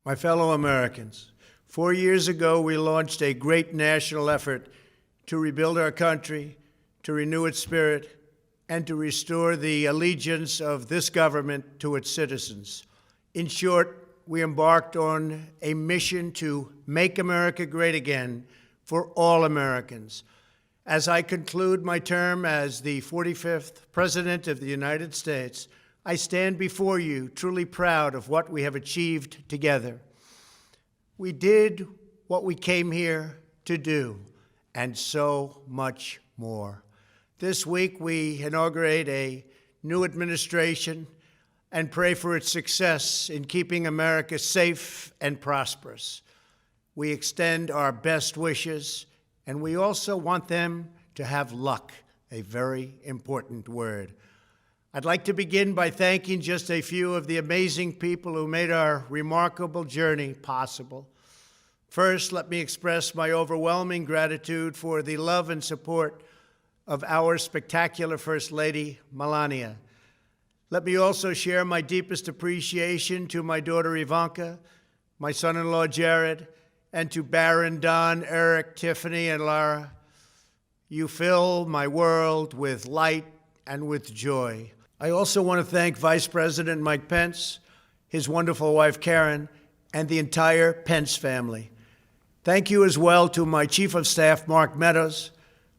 My fellow Americans, 4 years ago, we launched a great national effort to rebuild our country, to renew its spirit, and to restore the allegiance of this government to its citizens. In short, we embarked on a mission to make America great again for all Americans. As I conclude my term as the 45th President of the United States, I stand before you truly proud of what we have achieved together. We did what we came here to do, and so much more. This week, we inaugurate a new administration and pray for its success in keeping America safe and prosperous. We extend our best wishes, and we also want them to have luck, a very important word. I'd like to begin by thanking just a few of the amazing people who made our remarkable journey possible. First, let me express my overwhelming gratitude for the love and support of our spectacular First Lady, Melania. Let me also share my deepest appreciation to my daughter Ivanka, my son-in-law Jared, and to Barron, Don, Eric, Tiffany, and Lara. You fill my world with light and with joy. I also want to thank Vice President Mike Pence, his wonderful wife Karen, and the entire Pence family. Thank you as well to my Chief of Staff, Mark Meadows,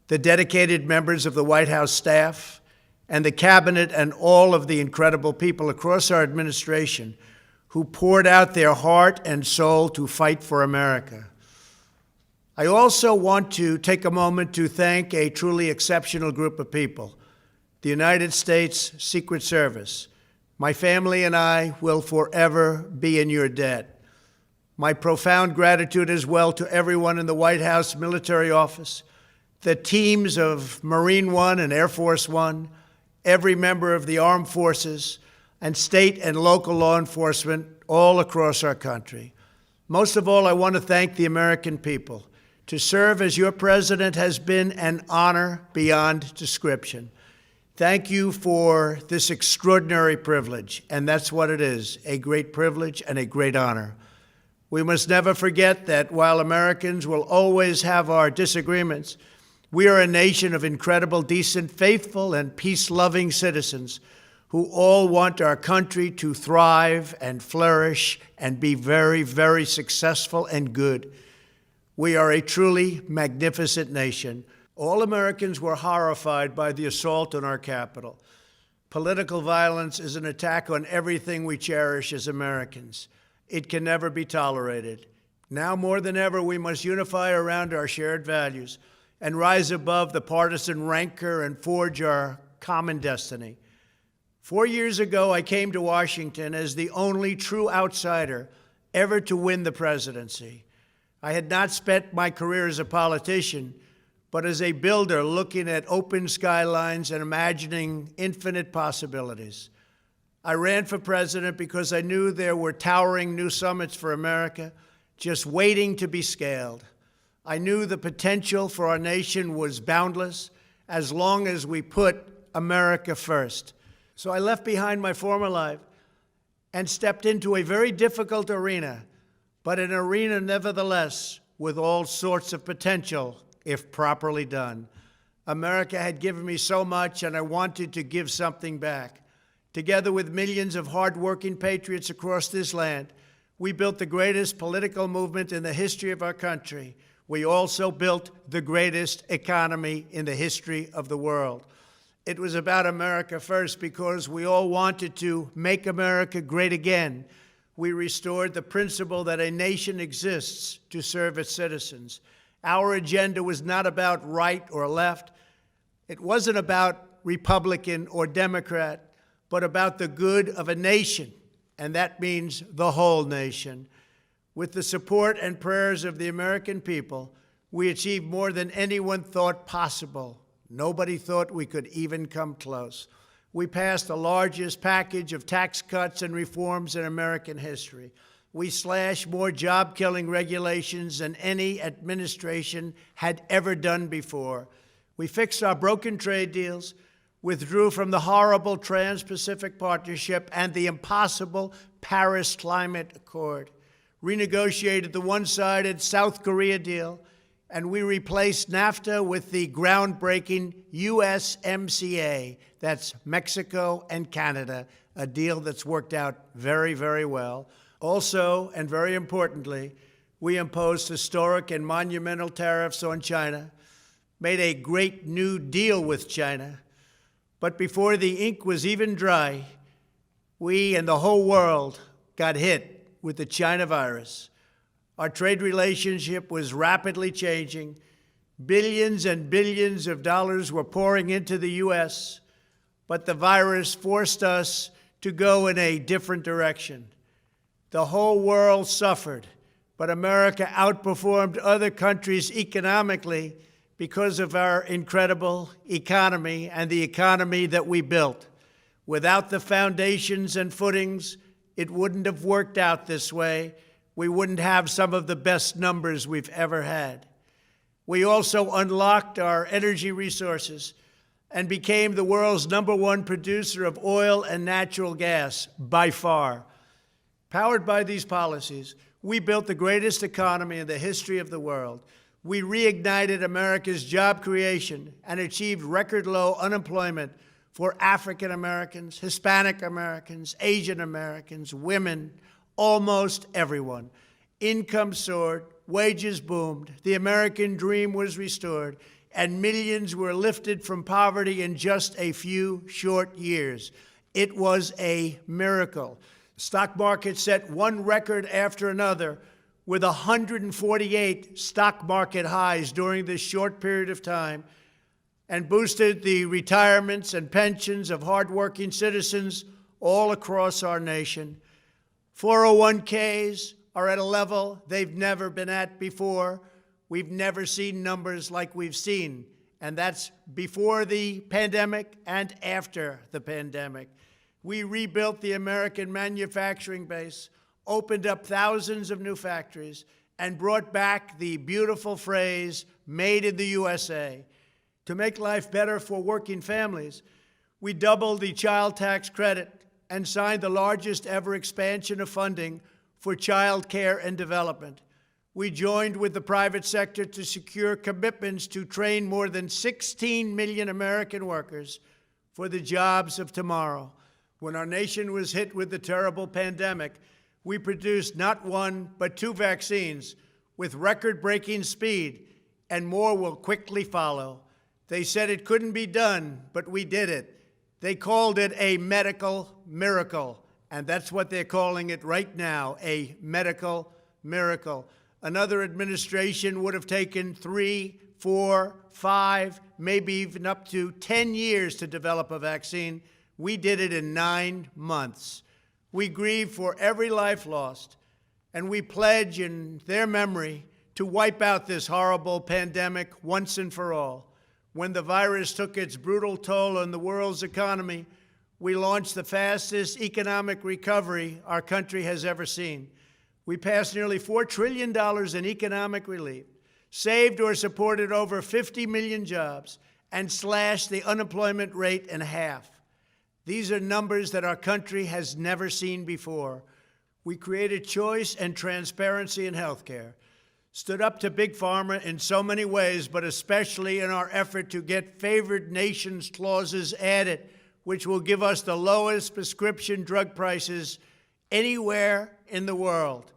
the dedicated members of the White House staff, and the Cabinet, and all of the incredible people across our administration who poured out their heart and soul to fight for America. I also want to take a moment to thank a truly exceptional group of people, the United States Secret Service. My family and I will forever be in your debt. My profound gratitude as well to everyone in the White House Military Office, the teams of Marine One and Air Force One, every member of the armed forces, and state and local law enforcement all across our country. Most of all, I want to thank the American people. To serve as your president has been an honor beyond description. Thank you for this extraordinary privilege, and that's what it is, a great privilege and a great honor. We must never forget that while Americans will always have our disagreements, we are a nation of incredible, decent, faithful, and peace-loving citizens who all want our country to thrive and flourish and be very, very successful and good. We are a truly magnificent nation. All Americans were horrified by the assault on our Capitol. Political violence is an attack on everything we cherish as Americans. It can never be tolerated. Now more than ever, we must unify around our shared values and rise above the partisan rancor and forge our common destiny. 4 years ago, I came to Washington as the only true outsider ever to win the presidency. I had not spent my career as a politician, but as a builder looking at open skylines and imagining infinite possibilities. I ran for president because I knew there were towering new summits for America just waiting to be scaled. I knew the potential for our nation was boundless as long as we put America first. So I left behind my former life and stepped into a very difficult arena, but an arena nevertheless with all sorts of potential if properly done. America had given me so much, and I wanted to give something back. Together with millions of hardworking patriots across this land, we built the greatest political movement in the history of our country. We also built the greatest economy in the history of the world. It was about America first because we all wanted to make America great again. We restored the principle that a nation exists to serve its citizens. Our agenda was not about right or left. It wasn't about Republican or Democrat, but about the good of a nation, and that means the whole nation. With the support and prayers of the American people, we achieved more than anyone thought possible. Nobody thought we could even come close. We passed the largest package of tax cuts and reforms in American history. We slashed more job-killing regulations than any administration had ever done before. We fixed our broken trade deals, withdrew from the horrible Trans-Pacific Partnership and the impossible Paris Climate Accord, renegotiated the one-sided South Korea deal, and we replaced NAFTA with the groundbreaking USMCA. That's Mexico and Canada, a deal that's worked out very, very well. Also, and very importantly, we imposed historic and monumental tariffs on China, made a great new deal with China. But before the ink was even dry, we and the whole world got hit with the China virus. Our trade relationship was rapidly changing. Billions and billions of dollars were pouring into the U.S., but the virus forced us to go in a different direction. The whole world suffered, but America outperformed other countries economically because of our incredible economy and the economy that we built. Without the foundations and footings, it wouldn't have worked out this way. We wouldn't have some of the best numbers we've ever had. We also unlocked our energy resources and became the world's #1 producer of oil and natural gas, by far. Powered by these policies, we built the greatest economy in the history of the world. We reignited America's job creation and achieved record low unemployment for African Americans, Hispanic Americans, Asian Americans, women, almost everyone. Income soared, wages boomed, the American dream was restored, and millions were lifted from poverty in just a few short years. It was a miracle. The stock market set one record after another, with 148 stock market highs during this short period of time, and boosted the retirements and pensions of hardworking citizens all across our nation. 401ks are at a level they've never been at before. We've never seen numbers like we've seen, and that's before the pandemic and after the pandemic. We rebuilt the American manufacturing base, opened up thousands of new factories, and brought back the beautiful phrase, "Made in the USA." To make life better for working families, we doubled the child tax credit and signed the largest ever expansion of funding for child care and development. We joined with the private sector to secure commitments to train more than 16 million American workers for the jobs of tomorrow. When our nation was hit with the terrible pandemic, we produced not one, but 2 vaccines with record-breaking speed, and more will quickly follow. They said it couldn't be done, but we did it. They called it a medical miracle, and that's what they're calling it right now, a medical miracle. Another administration would have taken 3, 4, 5, maybe even up to 10 years to develop a vaccine. We did it in 9 months. We grieve for every life lost, and we pledge in their memory to wipe out this horrible pandemic once and for all. When the virus took its brutal toll on the world's economy, we launched the fastest economic recovery our country has ever seen. We passed nearly $4 trillion in economic relief, saved or supported over 50 million jobs, and slashed the unemployment rate in half. These are numbers that our country has never seen before. We created choice and transparency in healthcare, stood up to Big Pharma in so many ways, but especially in our effort to get favored nations clauses added, which will give us the lowest prescription drug prices anywhere in the world.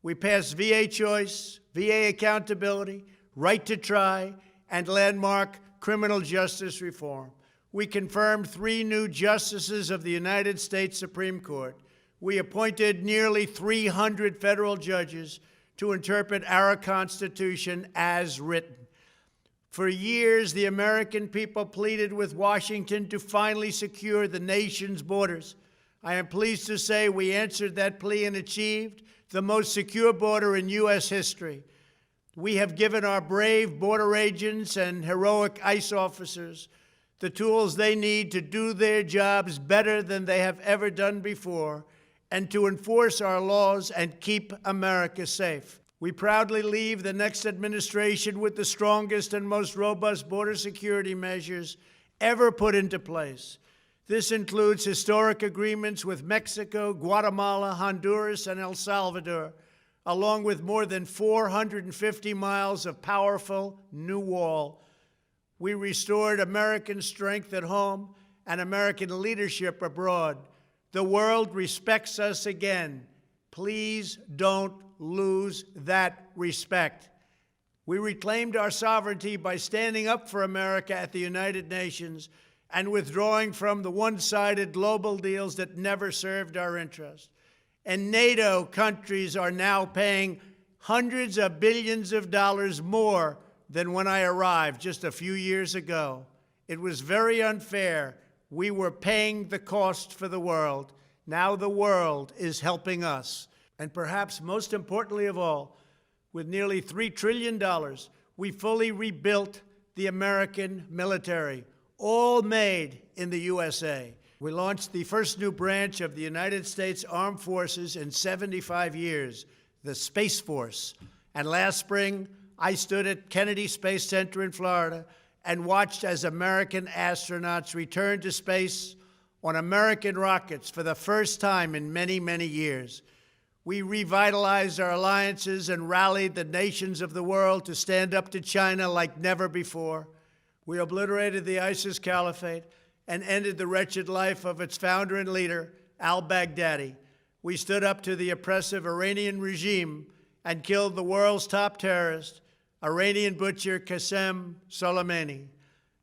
We passed VA choice, VA accountability, right to try, and landmark criminal justice reform. We confirmed 3 new justices of the United States Supreme Court. We appointed nearly 300 federal judges to interpret our Constitution as written. For years, the American people pleaded with Washington to finally secure the nation's borders. I am pleased to say we answered that plea and achieved the most secure border in U.S. history. We have given our brave border agents and heroic ICE officers the tools they need to do their jobs better than they have ever done before, and to enforce our laws and keep America safe. We proudly leave the next administration with the strongest and most robust border security measures ever put into place. This includes historic agreements with Mexico, Guatemala, Honduras, and El Salvador, along with more than 450 miles of powerful new wall. We restored American strength at home and American leadership abroad. The world respects us again. Please don't lose that respect. We reclaimed our sovereignty by standing up for America at the United Nations and withdrawing from the one-sided global deals that never served our interest. And NATO countries are now paying hundreds of billions of dollars more than when I arrived just a few years ago. It was very unfair. We were paying the cost for the world. Now the world is helping us. And perhaps most importantly of all, with nearly $3 trillion, we fully rebuilt the American military, all made in the USA. We launched the first new branch of the United States Armed Forces in 75 years, the Space Force. And last spring, I stood at Kennedy Space Center in Florida and watched as American astronauts returned to space on American rockets for the first time in many, many years. We revitalized our alliances and rallied the nations of the world to stand up to China like never before. We obliterated the ISIS caliphate and ended the wretched life of its founder and leader, al-Baghdadi. We stood up to the oppressive Iranian regime and killed the world's top terrorist, Iranian butcher Qasem Soleimani.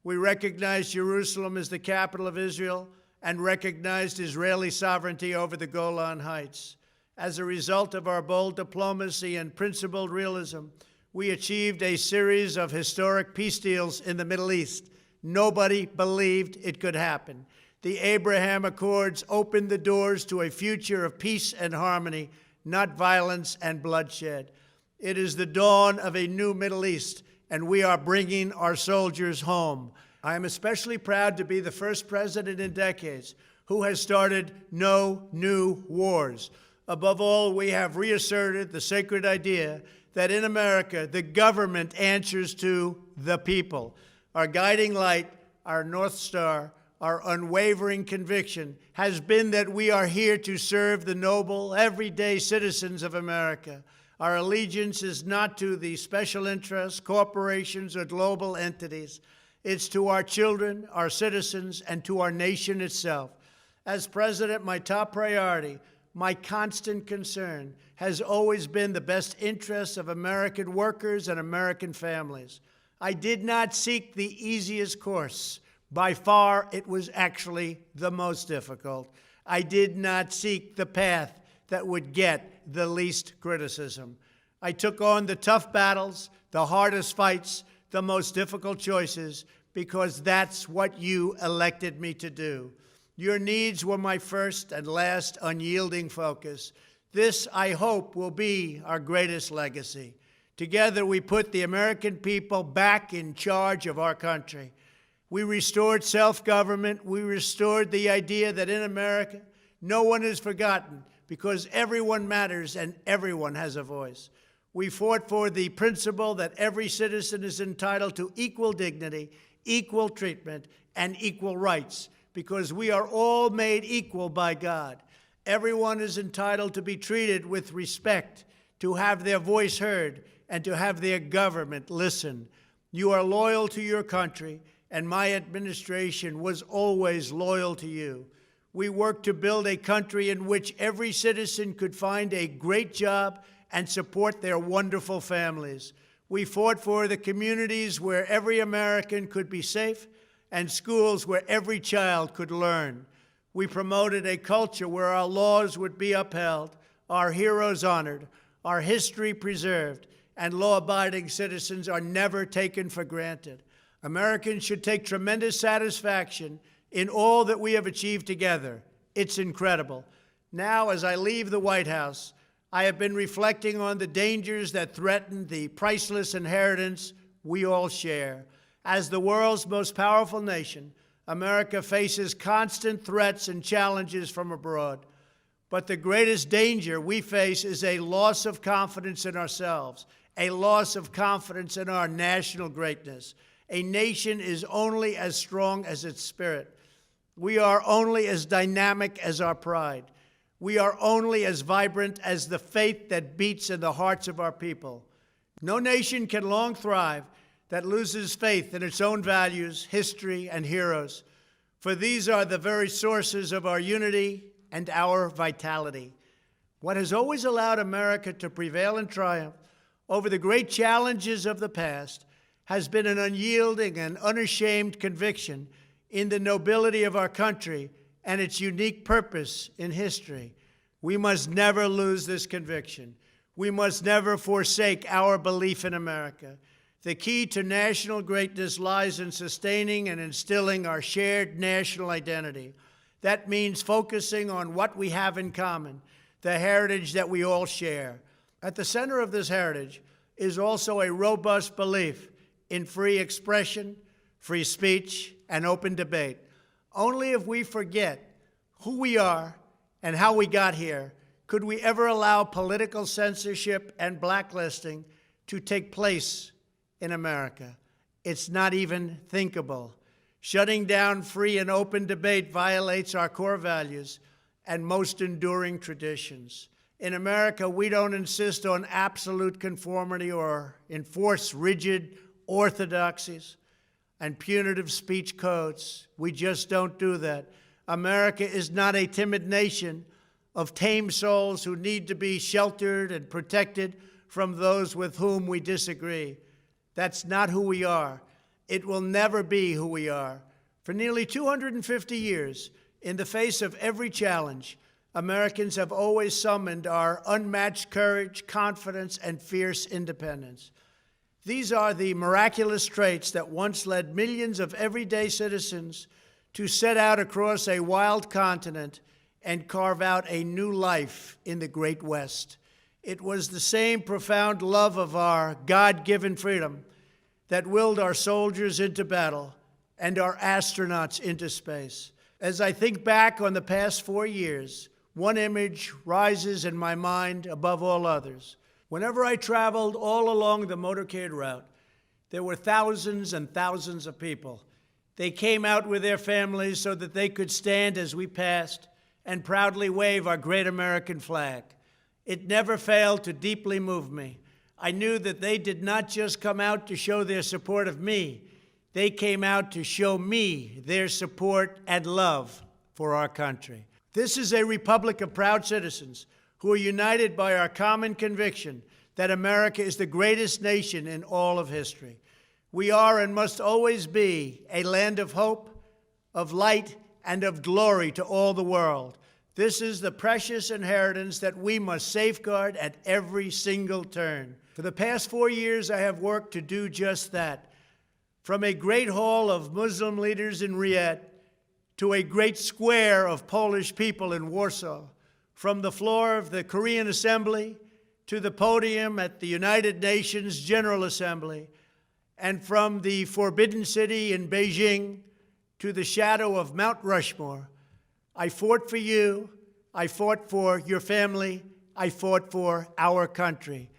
We recognized Jerusalem as the capital of Israel and recognized Israeli sovereignty over the Golan Heights. As a result of our bold diplomacy and principled realism, we achieved a series of historic peace deals in the Middle East. Nobody believed it could happen. The Abraham Accords opened the doors to a future of peace and harmony, not violence and bloodshed. It is the dawn of a new Middle East, and we are bringing our soldiers home. I am especially proud to be the first president in decades who has started no new wars. Above all, we have reasserted the sacred idea that in America, the government answers to the people. Our guiding light, our North Star, our unwavering conviction has been that we are here to serve the noble, everyday citizens of America. Our allegiance is not to the special interests, corporations, or global entities. It's to our children, our citizens, and to our nation itself. As president, my top priority, my constant concern has always been the best interests of American workers and American families. I did not seek the easiest course. By far, it was actually the most difficult. I did not seek the path that would get the least criticism. I took on the tough battles, the hardest fights, the most difficult choices, because that's what you elected me to do. Your needs were my first and last unyielding focus. This, I hope, will be our greatest legacy. Together, we put the American people back in charge of our country. We restored self-government. We restored the idea that in America, no one is forgotten because everyone matters and everyone has a voice. We fought for the principle that every citizen is entitled to equal dignity, equal treatment, and equal rights, because we are all made equal by God. Everyone is entitled to be treated with respect, to have their voice heard, and to have their government listen. You are loyal to your country, and my administration was always loyal to you. We worked to build a country in which every citizen could find a great job and support their wonderful families. We fought for the communities where every American could be safe and schools where every child could learn. We promoted a culture where our laws would be upheld, our heroes honored, our history preserved, and law-abiding citizens are never taken for granted. Americans should take tremendous satisfaction in all that we have achieved together. It's incredible. Now, as I leave the White House, I have been reflecting on the dangers that threaten the priceless inheritance we all share. As the world's most powerful nation, America faces constant threats and challenges from abroad. But the greatest danger we face is a loss of confidence in ourselves, a loss of confidence in our national greatness. A nation is only as strong as its spirit. We are only as dynamic as our pride. We are only as vibrant as the faith that beats in the hearts of our people. No nation can long thrive that loses faith in its own values, history, and heroes, for these are the very sources of our unity and our vitality. What has always allowed America to prevail and triumph over the great challenges of the past has been an unyielding and unashamed conviction in the nobility of our country and its unique purpose in history. We must never lose this conviction. We must never forsake our belief in America. The key to national greatness lies in sustaining and instilling our shared national identity. That means focusing on what we have in common, the heritage that we all share. At the center of this heritage is also a robust belief in free expression, free speech, and open debate. Only if we forget who we are and how we got here could we ever allow political censorship and blacklisting to take place in America. It's not even thinkable. Shutting down free and open debate violates our core values and most enduring traditions. In America, we don't insist on absolute conformity or enforce rigid orthodoxies and punitive speech codes. We just don't do that. America is not a timid nation of tame souls who need to be sheltered and protected from those with whom we disagree. That's not who we are. It will never be who we are. For nearly 250 years, in the face of every challenge, Americans have always summoned our unmatched courage, confidence, and fierce independence. These are the miraculous traits that once led millions of everyday citizens to set out across a wild continent and carve out a new life in the Great West. It was the same profound love of our God-given freedom that willed our soldiers into battle and our astronauts into space. As I think back on the past 4 years, one image rises in my mind above all others. Whenever I traveled all along the motorcade route, there were thousands and thousands of people. They came out with their families so that they could stand as we passed and proudly wave our great American flag. It never failed to deeply move me. I knew that they did not just come out to show their support of me. They came out to show me their support and love for our country. This is a republic of proud citizens who are united by our common conviction that America is the greatest nation in all of history. We are and must always be a land of hope, of light, and of glory to all the world. This is the precious inheritance that we must safeguard at every single turn. For the past 4 years, I have worked to do just that. From a great hall of Muslim leaders in Riyadh to a great square of Polish people in Warsaw, from the floor of the Korean Assembly to the podium at the United Nations General Assembly, and from the Forbidden City in Beijing to the shadow of Mount Rushmore, I fought for you, I fought for your family, I fought for our country.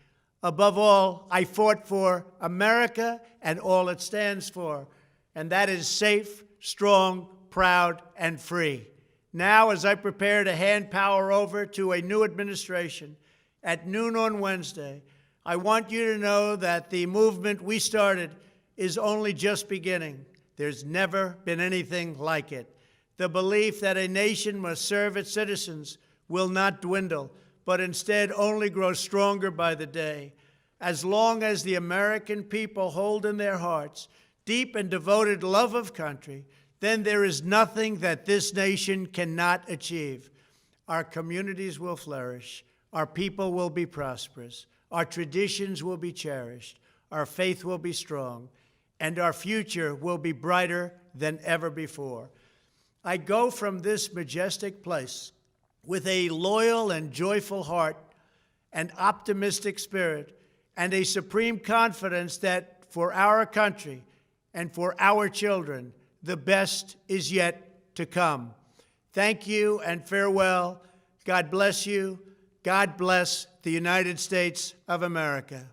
Above all, I fought for America and all it stands for, and that is safe, strong, proud, and free. Now, as I prepare to hand power over to a new administration at noon on Wednesday, I want you to know that the movement we started is only just beginning. There's never been anything like it. The belief that a nation must serve its citizens will not dwindle, but instead only grow stronger by the day. As long as the American people hold in their hearts deep and devoted love of country, then there is nothing that this nation cannot achieve. Our communities will flourish, our people will be prosperous, our traditions will be cherished, our faith will be strong, and our future will be brighter than ever before. I go from this majestic place with a loyal and joyful heart, an optimistic spirit, and a supreme confidence that for our country and for our children, the best is yet to come. Thank you and farewell. God bless you. God bless the United States of America.